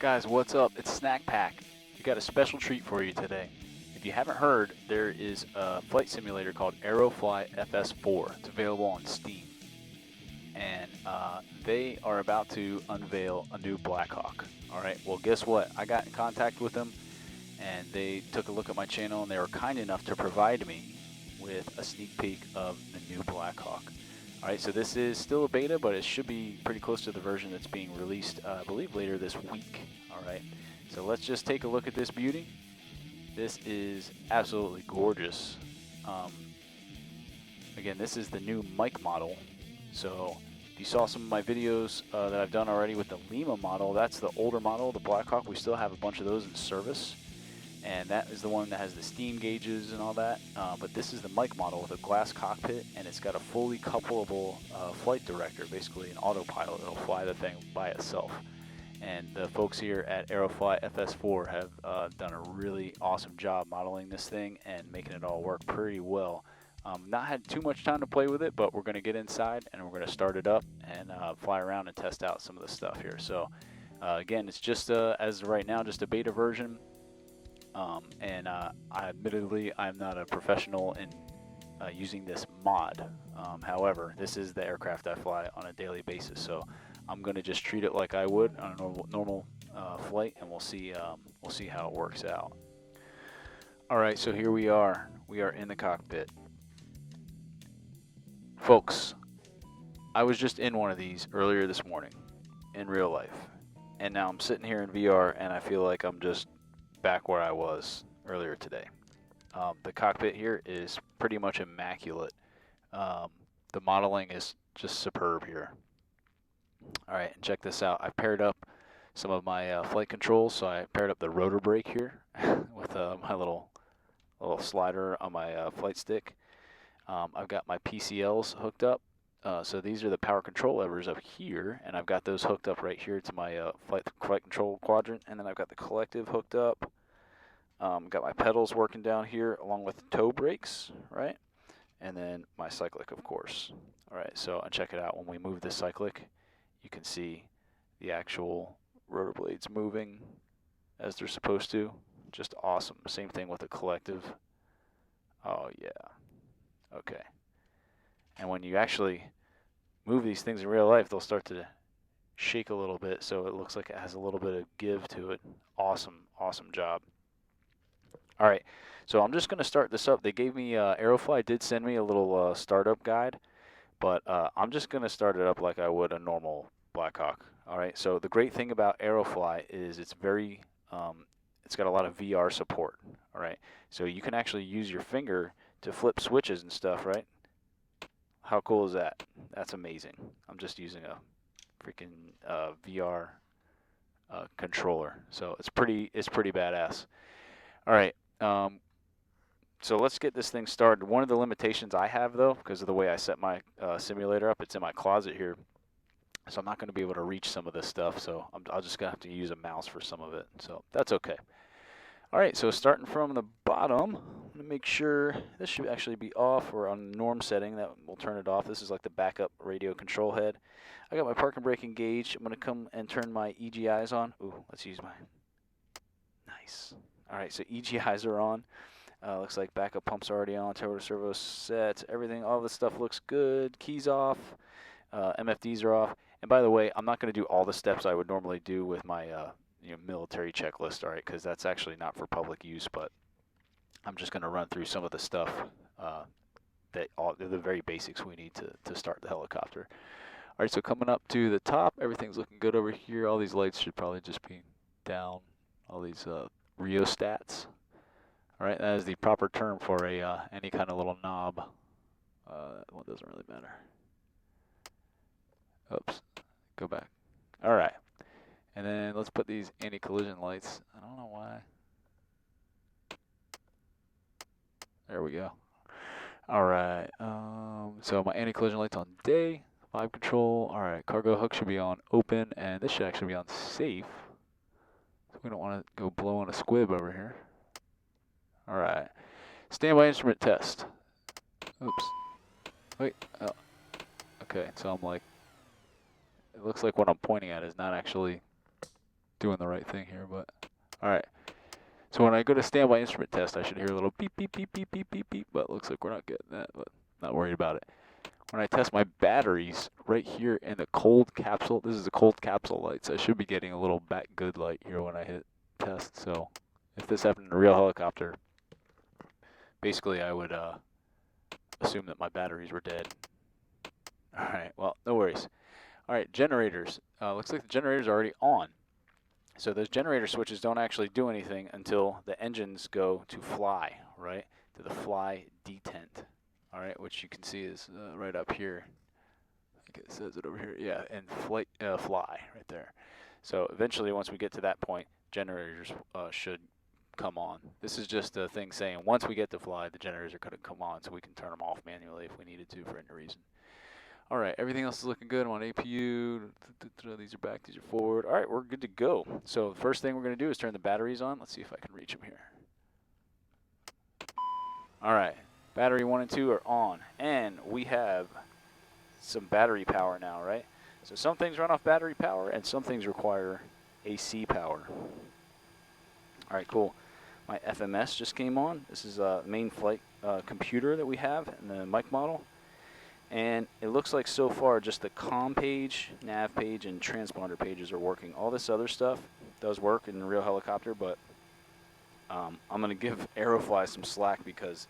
Guys, what's up? It's Snack Pack. We got a special treat for you today. If you haven't heard, there is a flight simulator called Aerofly FS4. It's available on Steam. And they are about to unveil a new Blackhawk. Alright, well guess what? I got in contact with them and they took a look at my channel and they were kind enough to provide me with a sneak peek of the new Blackhawk. Alright, so this is still a beta, but it should be pretty close to the version that's being released, I believe, later this week. Alright, so let's just take a look at this beauty. This is absolutely gorgeous. Again, this is the new mic model. So if you saw some of my videos that I've done already with the Lima model, that's the older model, the Blackhawk. We still have a bunch of those in service. And that is the one that has the steam gauges and all that. But this is the mic model with a glass cockpit, and it's got a fully coupleable flight director, basically an autopilot. It'll fly the thing by itself. And the folks here at Aerofly FS4 have done a really awesome job modeling this thing and making it all work pretty well. Not had too much time to play with it, but we're going to get inside and we're going to start it up and fly around and test out some of the stuff here. So again, it's just as of right now, just a beta version. Admittedly, I'm not a professional in using this mod. However, this is the aircraft I fly on a daily basis, so I'm going to just treat it like I would on a normal flight, and we'll see how it works out. All right, so here we are. We are in the cockpit, folks. I was just in one of these earlier this morning, in real life, and now I'm sitting here in VR, and I feel like I'm just back where I was earlier today. The cockpit here is pretty much immaculate. The modeling is just superb here. Alright, and check this out. I paired up some of my flight controls, so I paired up the rotor brake here with my little slider on my flight stick. I've got my PCLs hooked up. So these are the power control levers up here, and I've got those hooked up right here to my flight control quadrant, and then I've got the collective hooked up. Got my pedals working down here along with the toe brakes, right? And then my cyclic, of course. All right, so check it out. When we move the cyclic, you can see the actual rotor blades moving as they're supposed to. Just awesome. Same thing with the collective. Oh yeah. Okay. And when you actually move these things in real life, they'll start to shake a little bit, so it looks like it has a little bit of give to it. Awesome, awesome job. All right, so I'm just going to start this up. They gave me, Aerofly did send me a little startup guide, but I'm just going to start it up like I would a normal Blackhawk. All right, so the great thing about Aerofly is it's very, it's got a lot of VR support. All right, so you can actually use your finger to flip switches and stuff, right? How cool is that? That's amazing. I'm just using a freaking VR controller, so it's pretty badass. All right, so let's get this thing started. One of the limitations I have, though, because of the way I set my simulator up, it's in my closet here, so I'm not going to be able to reach some of this stuff. So I'm just gonna have to use a mouse for some of it. So that's okay. All right, so starting from the bottom, I'm going to make sure this should actually be off or on norm setting. That will turn it off. This is like the backup radio control head. I got my park and brake engaged. I'm going to come and turn my EGIs on. Ooh, let's use my, nice. All right, so EGIs are on. Looks like backup pumps are already on. Turbo servo set, everything, all this stuff looks good. Keys off. MFDs are off. And by the way, I'm not going to do all the steps I would normally do with my military checklist, all right, because that's actually not for public use, but I'm just going to run through some of the stuff the very basics we need to start the helicopter. All right, so coming up to the top, everything's looking good over here. All these lights should probably just be down. All these rheostats. All right, that is the proper term for a any kind of little knob. That one doesn't really matter. Oops, go back. All right. And then let's put these anti-collision lights. I don't know why. There we go. All right. So my anti-collision lights on day. Vibe control. All right. Cargo hook should be on open, and this should actually be on safe. So we don't want to go blowing a squib over here. All right. Standby instrument test. Oops. Wait. Oh. Okay. So I'm like, it looks like what I'm pointing at is not actually doing the right thing here, but all right. So when I go to standby instrument test, I should hear a little beep, beep, beep, beep, beep, beep, beep, but it looks like we're not getting that, but not worried about it. When I test my batteries right here in the cold capsule, this is a cold capsule light, so I should be getting a little back good light here when I hit test. So if this happened in a real helicopter, basically I would assume that my batteries were dead. All right, well, no worries. All right, generators. Looks like the generator's are already on. So those generator switches don't actually do anything until the engines go to fly, right? To the fly detent, all right, which you can see is right up here. I think it says it over here. Yeah, and fly right there. So eventually, once we get to that point, generators should come on. This is just a thing saying once we get to fly, the generators are going to come on, so we can turn them off manually if we needed to for any reason. All right, everything else is looking good. I'm on APU. These are back, these are forward. All right, we're good to go. So the first thing we're going to do is turn the batteries on. Let's see if I can reach them here. All right, battery 1 and 2 are on, and we have some battery power now, right? So some things run off battery power, and some things require AC power. All right, cool. My FMS just came on. This is a main flight computer that we have in the mic model. And it looks like so far just the comm page, nav page, and transponder pages are working. All this other stuff does work in the real helicopter, but I'm going to give Aerofly some slack because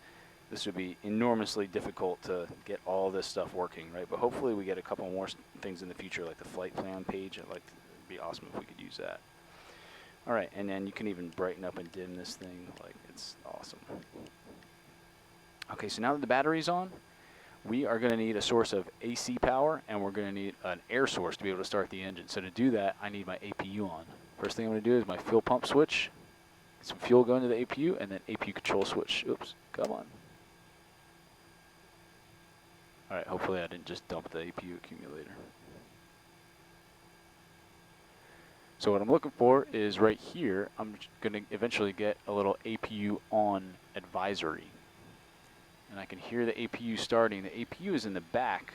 this would be enormously difficult to get all this stuff working, right? But hopefully we get a couple more things in the future, like the flight plan page. It'd be awesome if we could use that. All right, and then you can even brighten up and dim this thing. Like, it's awesome. Okay, so now that the battery's on, we are going to need a source of AC power, and we're going to need an air source to be able to start the engine. So to do that, I need my APU on. First thing I'm going to do is my fuel pump switch, get some fuel going to the APU, and then APU control switch. Oops, come on. All right, hopefully I didn't just dump the APU accumulator. So what I'm looking for is right here, I'm going to eventually get a little APU on advisory. And I can hear the APU starting. The APU is in the back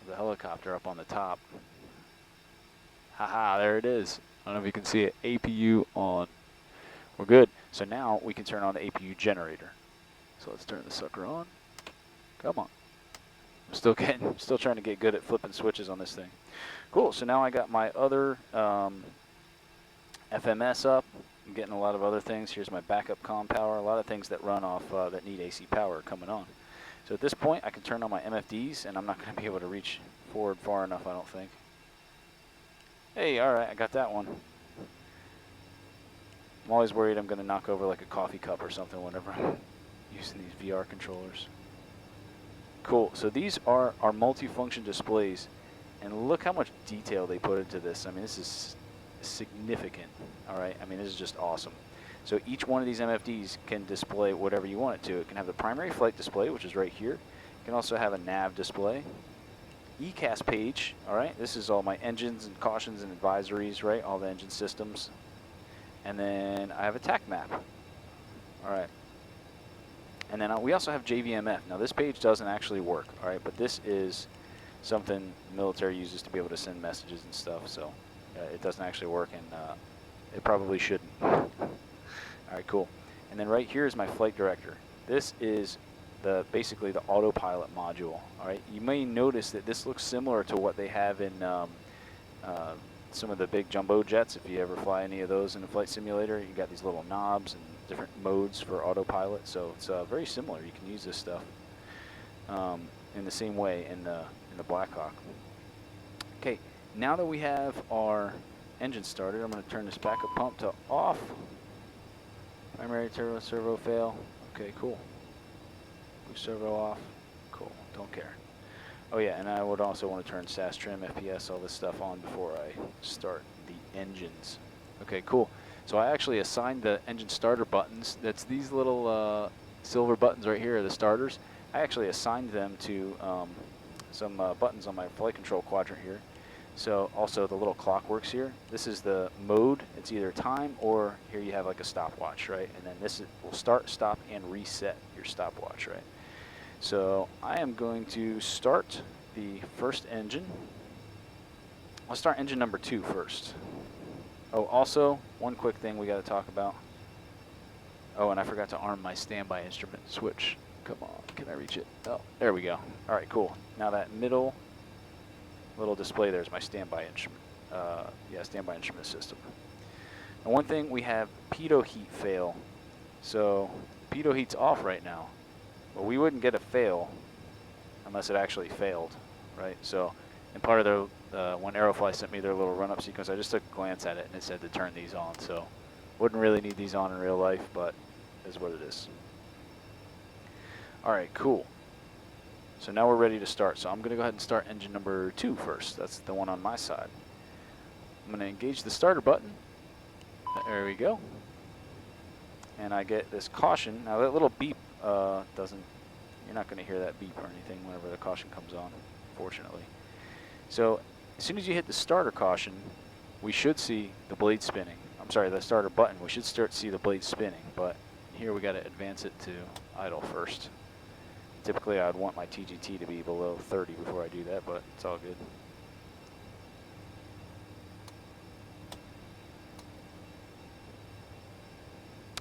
of the helicopter up on the top. Haha, there it is. I don't know if you can see it. APU on. We're good. So now we can turn on the APU generator. So let's turn the sucker on. Come on. I'm still trying to get good at flipping switches on this thing. Cool, so now I got my other FMS up. I'm getting a lot of other things. Here's my backup comm power. A lot of things that run off that need AC power coming on. So at this point, I can turn on my MFDs, and I'm not going to be able to reach forward far enough, I don't think. Hey, all right, I got that one. I'm always worried I'm going to knock over like a coffee cup or something whenever I'm using these VR controllers. Cool, so these are our multifunction displays, and look how much detail they put into this. I mean, this is significant, all right? I mean, this is just awesome. So each one of these MFDs can display whatever you want it to. It can have the primary flight display, which is right here. It can also have a nav display. ECAS page, all right? This is all my engines and cautions and advisories, right? All the engine systems. And then I have a TAC map, all right? And then we also have JVMF. Now this page doesn't actually work, all right? But this is something the military uses to be able to send messages and stuff, so it doesn't actually work, and it probably shouldn't. All right, cool. And then right here is my flight director. This is basically the autopilot module. All right, you may notice that this looks similar to what they have in some of the big jumbo jets. If you ever fly any of those in a flight simulator, you got these little knobs and different modes for autopilot. So it's very similar. You can use this stuff in the same way in the Blackhawk. Okay. Now that we have our engine started, I'm going to turn this backup pump to off. Primary turbo servo fail. Okay, cool. Boost servo off. Cool. Don't care. Oh yeah, and I would also want to turn SAS trim, FPS, all this stuff on before I start the engines. Okay, cool. So I actually assigned the engine starter buttons. That's these little silver buttons right here are the starters. I actually assigned them to some buttons on my flight control quadrant here. So also the little clock works here. This is the mode. It's either time or here you have like a stopwatch, right? And then this will start, stop, and reset your stopwatch, right? So I am going to start the first engine. I'll start engine number 2 first. Oh, also, one quick thing we got to talk about. Oh, and I forgot to arm my standby instrument switch. Come on, can I reach it? Oh, there we go. All right, cool. Now that middle little display there is my standby instrument. Yeah, standby instrument system. And one thing, we have pitot heat fail. So pitot heat's off right now. But we wouldn't get a fail unless it actually failed, right? So, and part of their, when Aerofly sent me their little run-up sequence, I just took a glance at it and it said to turn these on. So wouldn't really need these on in real life, but is what it is. All right, cool. So now we're ready to start. So I'm going to go ahead and start engine number 2 first. That's the one on my side. I'm going to engage the starter button. There we go. And I get this caution. Now that little beep doesn't, you're not going to hear that beep or anything whenever the caution comes on, fortunately. So as soon as you hit the starter caution, we should see the blade spinning. I'm sorry, the starter button. We should start to see the blade spinning, but here we got to advance it to idle first. Typically I'd want my TGT to be below 30 before I do that, but it's all good.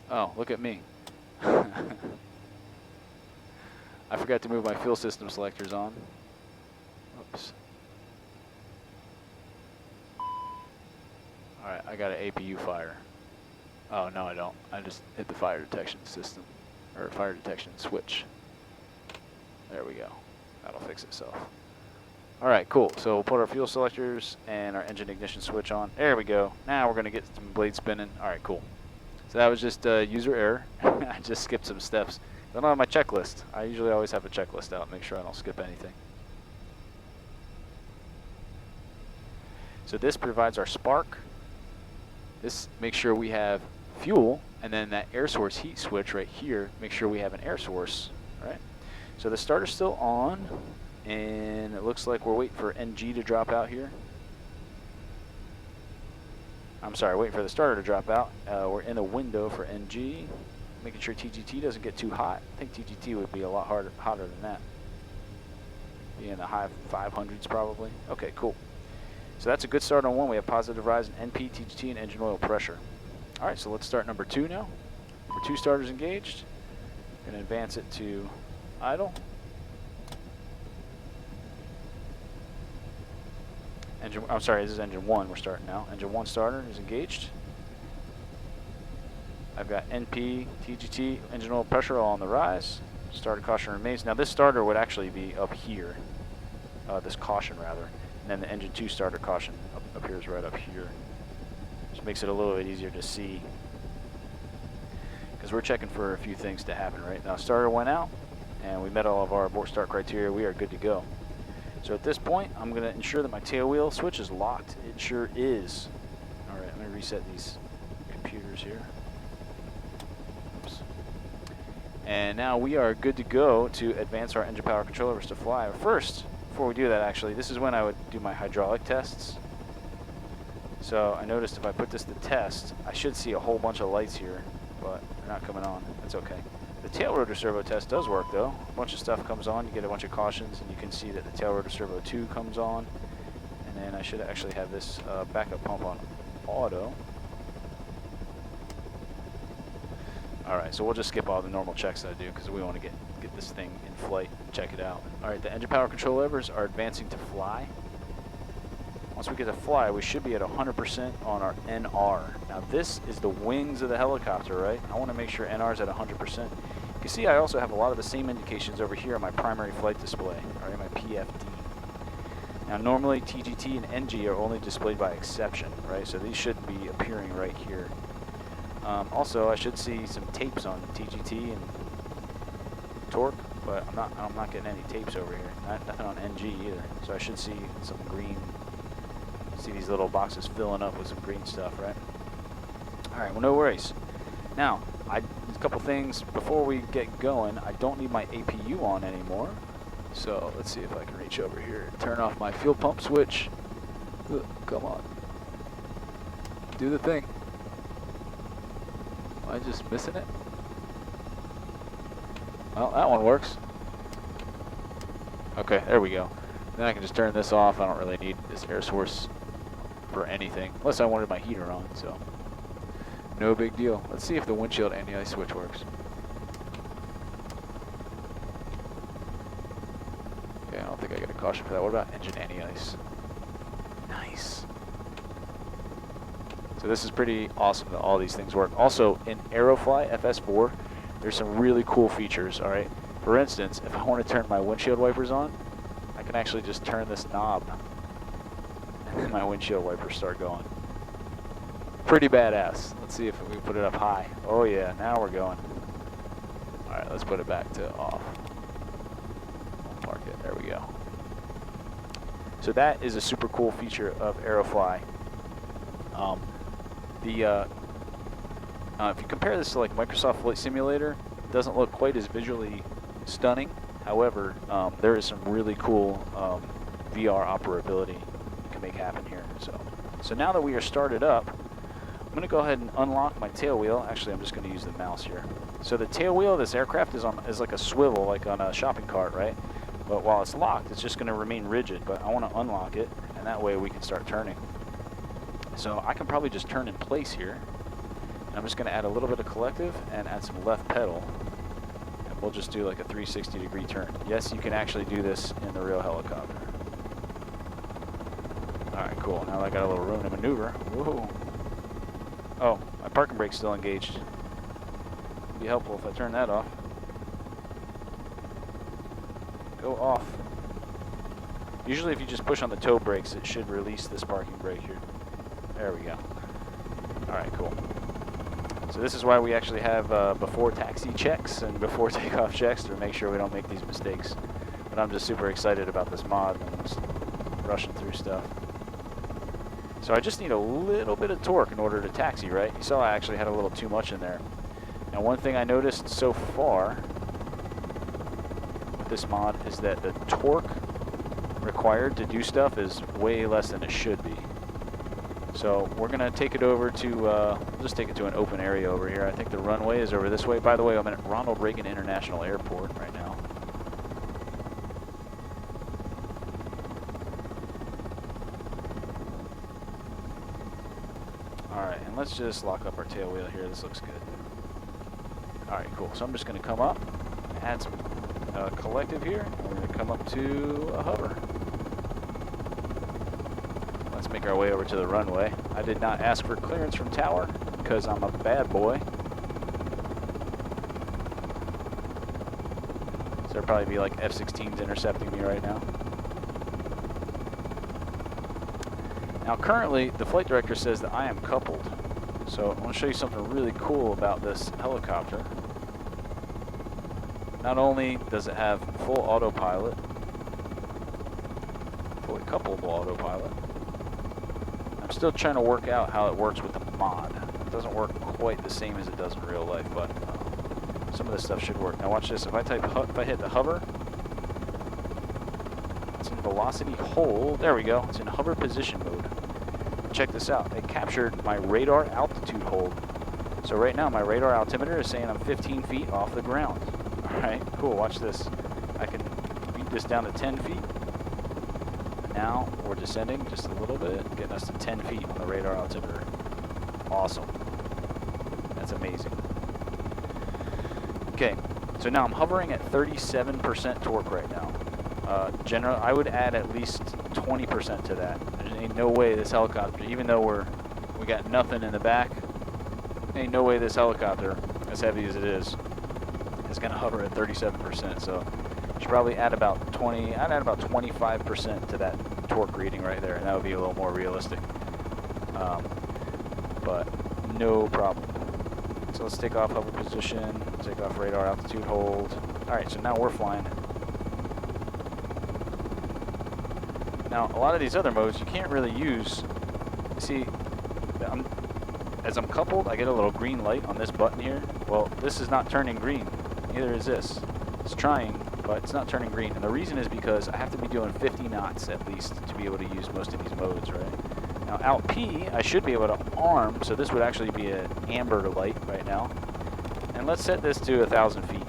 Oh, look at me. I forgot to move my fuel system selectors on. Oops. Alright, I got an APU fire. Oh, no I don't. I just hit the fire detection system, or fire detection switch. There we go. That'll fix itself. Alright, cool. So we'll put our fuel selectors and our engine ignition switch on. There we go. Now we're going to get some blade spinning. Alright, cool. So that was just user error. I just skipped some steps. I don't have my checklist. I usually always have a checklist out, make sure I don't skip anything. So this provides our spark. This makes sure we have fuel, and then that air source heat switch right here, make sure we have an air source, right? So the starter's still on, and it looks like we're waiting for NG to drop out here. I'm sorry, waiting for the starter to drop out. We're in a window for NG, making sure TGT doesn't get too hot. I think TGT would be a lot hotter than that. Be in the high 500s probably. Okay, cool. So that's a good start on 1. We have positive rise in NP, TGT, and engine oil pressure. All right, so let's start number 2 now. Number 2 starters engaged. Going to advance it to idle. Engine, I'm sorry, this is engine 1 we're starting now. Engine 1 starter is engaged. I've got NP, TGT, engine oil pressure all on the rise. Starter caution remains. Now this starter would actually be up here, this caution rather, and then the engine 2 starter caution appears right up here. Just makes it a little bit easier to see, because we're checking for a few things to happen right now. Starter went out, and we met all of our abort start criteria. We are good to go. So at this point, I'm going to ensure that my tail wheel switch is locked. It sure is. All right, let me reset these computers here. Oops. And now we are good to go to advance our engine power controllers to fly. First, before we do that actually, this is when I would do my hydraulic tests. So I noticed if I put this to test, I should see a whole bunch of lights here, but they're not coming on. That's okay. The tail rotor servo test does work though. A bunch of stuff comes on, you get a bunch of cautions, and you can see that the tail rotor servo 2 comes on. And then I should actually have this backup pump on auto. Alright, so we'll just skip all the normal checks that I do because we want to get this thing in flight and check it out. Alright, the engine power control levers are advancing to fly. Once we get to fly, we should be at 100% on our NR. Now this is the wings of the helicopter, right? I want to make sure NR is at 100%. You can see I also have a lot of the same indications over here on my primary flight display, alright, my PFD. Now normally TGT and NG are only displayed by exception, right? So these should be appearing right here. Also, I should see some tapes on TGT and torque, but I'm not getting any tapes over here. Nothing on NG either. So I should see some green. See these little boxes filling up with some green stuff, right? All right, well, no worries. Now, a couple things before we get going. I don't need my APU on anymore. So let's see if I can reach over here and turn off my fuel pump switch. Ugh, come on. Do the thing. Am I just missing it? Well, that one works. Okay, there we go. Then I can just turn this off. I don't really need this air source for anything, unless I wanted my heater on, so no big deal. Let's see if the windshield anti-ice switch works. Okay, I don't think I get a caution for that. What about engine anti-ice? Nice. So this is pretty awesome that all these things work. Also, in Aerofly FS4, there's some really cool features, all right? For instance, if I want to turn my windshield wipers on, I can actually just turn this knob, and then my windshield wipers start going. Pretty badass. Let's see if we put it up high. Oh yeah, now we're going. All right, let's put it back to off. Park it, there we go. So that is a super cool feature of Aerofly. If you compare this to like Microsoft Flight Simulator, it doesn't look quite as visually stunning. However, there is some really cool VR operability you can make happen here. So now that we are started up, I'm going to go ahead and unlock my tail wheel. Actually, I'm just going to use the mouse here. So the tail wheel of this aircraft is like a swivel, like on a shopping cart, right? But while it's locked, it's just going to remain rigid. But I want to unlock it, and that way we can start turning. So I can probably just turn in place here. And I'm just going to add a little bit of collective and add some left pedal. And we'll just do like a 360-degree turn. Yes, you can actually do this in the real helicopter. All right, cool. Now I got a little room to maneuver. Whoa. Oh, my parking brake's still engaged. It'd be helpful if I turn that off. Go off. Usually if you just push on the toe brakes, it should release this parking brake here. There we go. All right, cool. So this is why we actually have before taxi checks and before takeoff checks to make sure we don't make these mistakes. But I'm just super excited about this mod and I'm just rushing through stuff. So I just need a little bit of torque in order to taxi, right? You saw I actually had a little too much in there. Now one thing I noticed so far with this mod is that the torque required to do stuff is way less than it should be. So we're gonna take it over to, we'll just take it to an open area over here. I think the runway is over this way. By the way, I'm at Ronald Reagan International Airport right now. Alright, and let's just lock up our tail wheel here. This looks good. Alright, cool. So I'm just gonna come up, add some collective here, and we're gonna come up to a hover. Let's make our way over to the runway. I did not ask for clearance from tower because I'm a bad boy. So there'll probably be like F-16s intercepting me right now. Now currently, the flight director says that I am coupled. So I want to show you something really cool about this helicopter. Not only does it have full autopilot, fully coupleable autopilot, I'm still trying to work out how it works with the mod. It doesn't work quite the same as it does in real life, but some of this stuff should work. Now watch this. If I hit the hover, it's in velocity hold. There we go. It's in hover position mode. Check this out. It captured my radar altitude hold. So right now my radar altimeter is saying I'm 15 feet off the ground. All right, cool. Watch this. I can beat this down to 10 feet. Now we're descending just a little bit, getting us to 10 feet on the radar altimeter. Awesome. That's amazing. Okay, so now I'm hovering at 37% torque right now. I would add at least 20% to that. There ain't no way this helicopter, even though we got nothing in the back, ain't no way this helicopter, as heavy as it is gonna hover at 37%. So you should probably add about 20. I'd add about 25% to that torque reading right there, and that would be a little more realistic. But no problem. So let's take off hover position, take off radar altitude hold. All right, so now we're flying. Now, a lot of these other modes you can't really use. See, as I'm coupled, I get a little green light on this button here. Well, this is not turning green. Neither is this. It's trying, but it's not turning green. And the reason is because I have to be doing 50 knots at least to be able to use most of these modes, right? Now, out P, I should be able to arm, so this would actually be an amber light right now. And let's set this to 1,000 feet.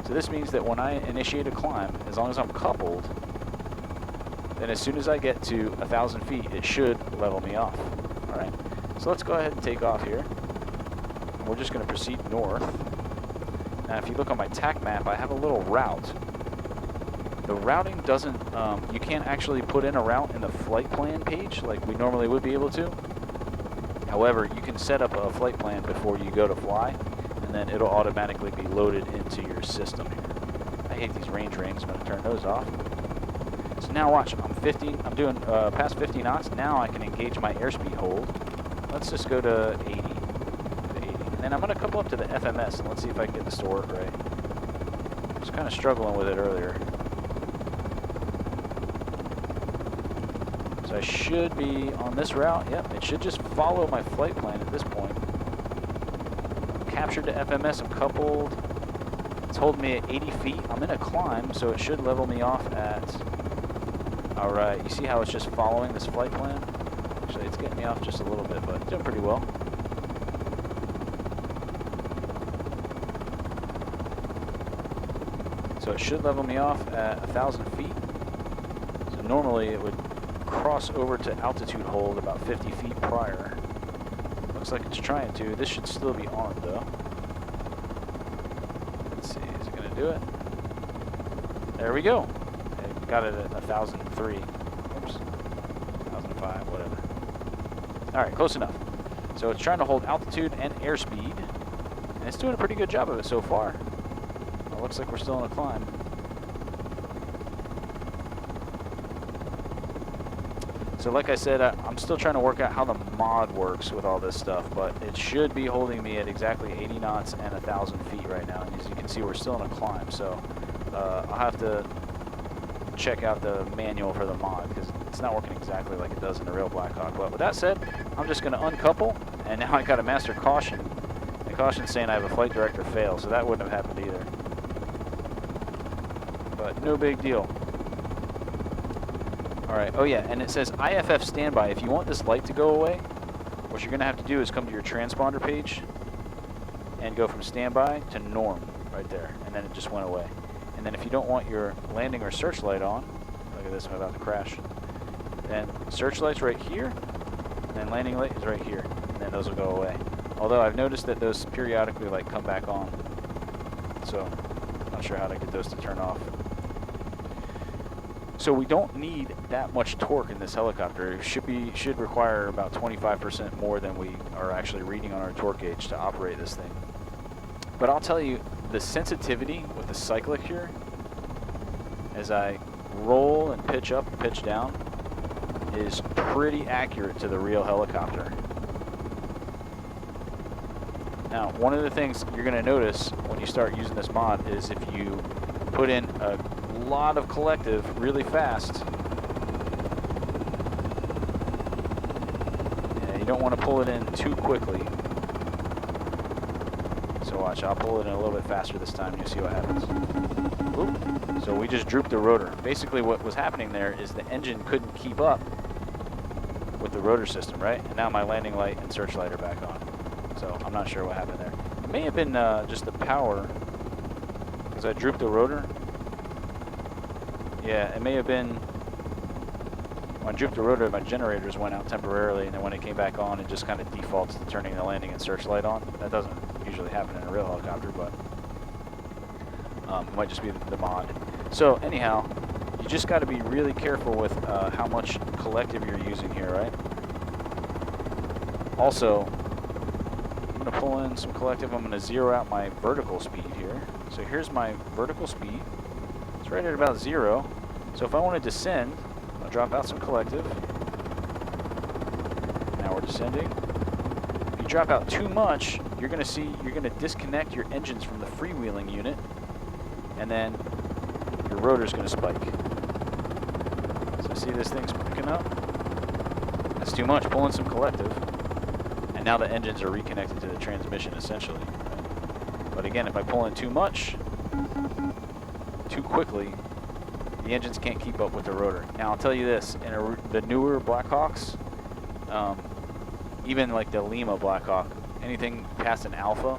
So this means that when I initiate a climb, as long as I'm coupled, then as soon as I get to 1,000 feet, it should level me off. All right, so let's go ahead and take off here. We're just going to proceed north. Now, if you look on my TAC map, I have a little route. The routing doesn't, you can't actually put in a route in the flight plan page like we normally would be able to. However, you can set up a flight plan before you go to fly, and then it'll automatically be loaded into your system here. I hate these range rings. I'm going to turn those off. So now watch, I'm doing past 50 knots. Now I can engage my airspeed hold. Let's just go to 80. And then I'm going to couple up to the FMS, and let's see if I can get this to work right. I was kind of struggling with it earlier. So I should be on this route. Yep, it should just follow my flight plan at this point. Captured to FMS, I'm coupled. It's holding me at 80 feet. I'm in a climb, so it should level me off at... Alright, you see how it's just following this flight plan? Actually, it's getting me off just a little bit, but doing pretty well. So it should level me off at 1,000 feet. So normally it would cross over to altitude hold about 50 feet prior. Looks like it's trying to. This should still be on though. Let's see, is it going to do it? There we go. I got it at 1,003. Oops. 1,005, whatever. Alright, close enough. So it's trying to hold altitude and airspeed. And it's doing a pretty good job of it so far. Well, looks like we're still in a climb. So like I said, I'm still trying to work out how the mod works with all this stuff, but it should be holding me at exactly 80 knots and 1,000 feet right now. And as you can see, we're still in a climb, so I'll have to check out the manual for the mod because it's not working exactly like it does in the real Blackhawk. But with that said, I'm just going to uncouple, and now I got a master caution. The caution's saying I have a flight director fail, so that wouldn't have happened either. But no big deal. Alright, oh yeah, and it says IFF standby. If you want this light to go away, what you're going to have to do is come to your transponder page and go from standby to norm right there, and then it just went away. And then if you don't want your landing or searchlight on, look at this, I'm about to crash, then searchlight's right here, and then landing light is right here, and then those will go away. Although I've noticed that those periodically like come back on, so I'm not sure how to get those to turn off. So we don't need that much torque in this helicopter. It should require about 25% more than we are actually reading on our torque gauge to operate this thing. But I'll tell you, the sensitivity with the cyclic here, as I roll and pitch up and pitch down, is pretty accurate to the real helicopter. Now, one of the things you're going to notice when you start using this mod is if you put in a lot of collective really fast, and you don't want to pull it in too quickly. So watch, I'll pull it in a little bit faster this time and you'll see what happens. Oop. So we just drooped the rotor. Basically what was happening there is the engine couldn't keep up with the rotor system, right? And now my landing light and searchlight are back on. So I'm not sure what happened there. It may have been just the power, because I drooped the rotor. Yeah, it may have been, when I drooped the rotor, my generators went out temporarily, and then when it came back on, it just kind of defaults to turning the landing and searchlight on. That doesn't usually happen in a real helicopter, but it might just be the mod. So anyhow, you just got to be really careful with how much collective you're using here, right? Also, I'm going to pull in some collective. I'm going to zero out my vertical speed here. So here's my vertical speed. It's right at about 0. So if I want to descend, I'll drop out some collective. Now we're descending. If you drop out too much, you're going to disconnect your engines from the freewheeling unit, and then your rotor's going to spike. So see this thing's picking up? That's too much. Pull in some collective, and now the engines are reconnected to the transmission essentially. But again, if I pull in too much, too quickly, the engines can't keep up with the rotor. Now I'll tell you this, in the newer Blackhawks, even like the Lima Blackhawk, anything past an alpha,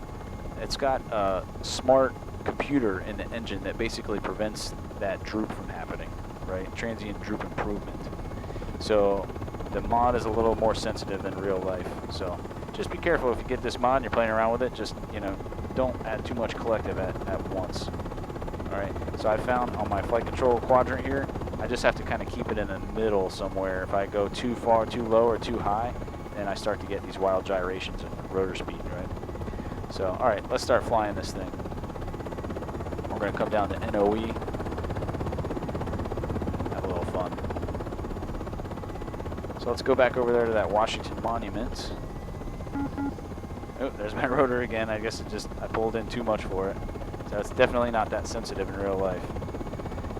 it's got a smart computer in the engine that basically prevents that droop from happening. right? Transient droop improvement. So the mod is a little more sensitive than real life. So just be careful if you get this mod and you're playing around with it. Just, you know, don't add too much collective at once. All right, so I found on my flight control quadrant here, I just have to kind of keep it in the middle somewhere. If I go too far, too low, or too high, then I start to get these wild gyrations in rotor speed, right? So, all right, let's start flying this thing. We're going to come down to NOE, have a little fun. So let's go back over there to that Washington Monument. Oh, there's my rotor again. I guess I pulled in too much for it. So it's definitely not that sensitive in real life.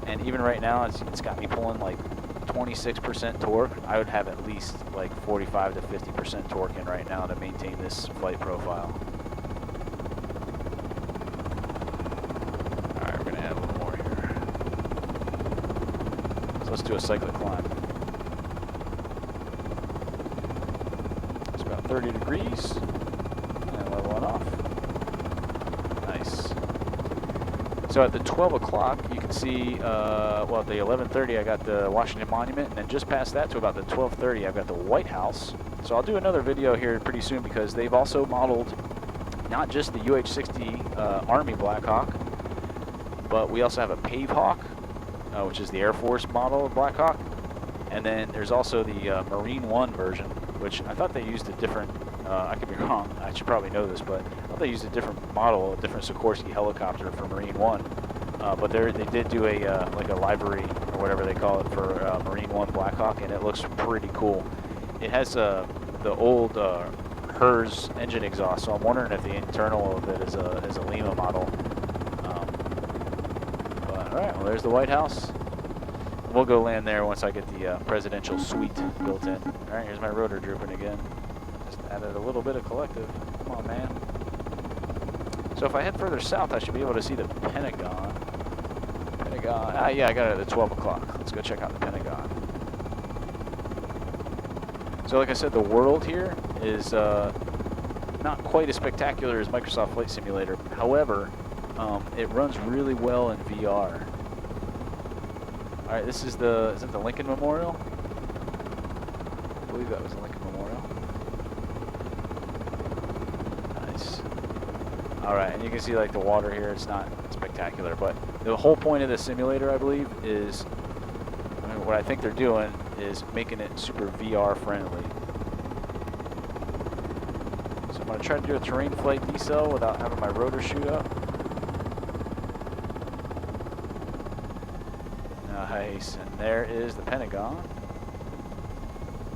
And even right now, it's got me pulling like 26% torque. I would have at least like 45 to 50% torque in right now to maintain this flight profile. All right, we're gonna add a little more here. So let's do a cyclic climb. It's about 30 degrees. And leveling off. Nice. So at the 12 o'clock, you can see, well, at the 11:30, I got the Washington Monument, and then just past that to about the 12:30, I've got the White House. So I'll do another video here pretty soon because they've also modeled not just the UH-60 Army Blackhawk, but we also have a Pavehawk, which is the Air Force model of Blackhawk, and then there's also the Marine One version, which I thought they used a different. I could be wrong. I should probably know this, but I thought they used a different model, a different Sikorsky helicopter for Marine One. But they did do a like a livery or whatever they call it for Marine One Blackhawk, and it looks pretty cool. It has the old HERS engine exhaust, so I'm wondering if the internal of it is a Lima model. But all right, well there's the White House. We'll go land there once I get the presidential suite built in. All right, here's my rotor drooping again. Added a little bit of collective. Come on, man. So if I head further south, I should be able to see the Pentagon. Yeah, I got it at 12 o'clock. Let's go check out the Pentagon. So like I said, the world here is not quite as spectacular as Microsoft Flight Simulator. However, it runs really well in VR. All right, this is is it the Lincoln Memorial? I believe that was the Lincoln Memorial. All right, and you can see like the water here, it's not spectacular, but the whole point of the simulator, I believe, is, what I think they're doing is making it super VR friendly. So I'm gonna try to do a terrain flight decel without having my rotor shoot up. Nice, and there is the Pentagon.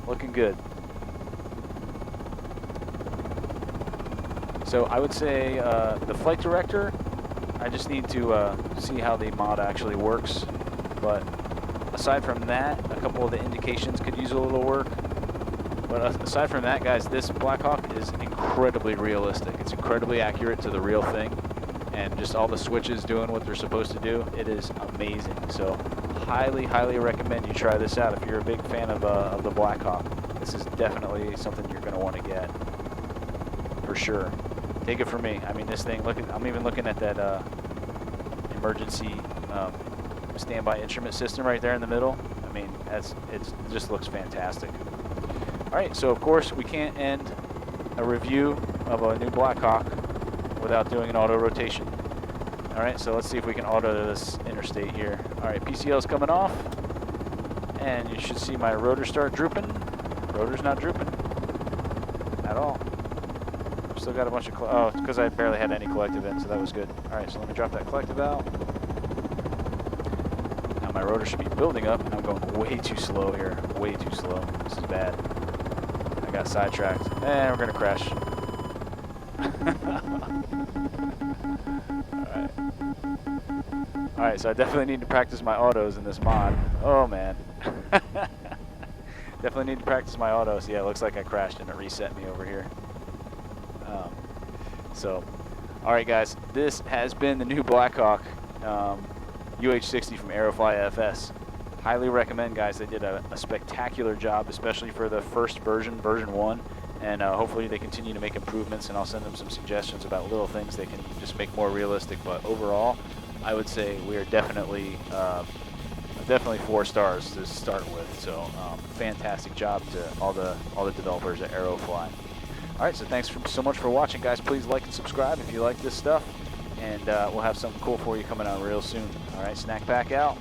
Looking good. So I would say the flight director, I just need to see how the mod actually works. But aside from that, a couple of the indications could use a little work. But aside from that, guys, this Blackhawk is incredibly realistic. It's incredibly accurate to the real thing. And just all the switches doing what they're supposed to do, it is amazing. So highly, highly recommend you try this out if you're a big fan of the Blackhawk. This is definitely something you're going to want to get, for sure. Take it from me. I mean, this thing, I'm even looking at that emergency standby instrument system right there in the middle. I mean, it just looks fantastic. All right, so of course we can't end a review of a new Blackhawk without doing an auto rotation. All right, so let's see if we can auto this interstate here. All right, PCL is coming off, and you should see my rotor start drooping. Rotor's not drooping at all. Still got a bunch of, oh, it's because I barely had any collective in, so that was good. All right, so let me drop that collective out. Now my rotor should be building up, and I'm going way too slow here, way too slow. This is bad. I got sidetracked, and we're gonna crash. All right, so I definitely need to practice my autos in this mod. Oh man. Definitely need to practice my autos. Yeah, it looks like I crashed and it reset me over here. So, all right, guys, this has been the new Blackhawk UH-60 from Aerofly FS. Highly recommend, guys. They did a spectacular job, especially for the first version, version 1, and hopefully they continue to make improvements, and I'll send them some suggestions about little things they can just make more realistic. But overall, I would say we are definitely a definitely 4 stars to start with. So fantastic job to all the developers at Aerofly. All right, so thanks so much for watching, guys. Please like and subscribe if you like this stuff, and we'll have something cool for you coming out real soon. All right, Snak back out.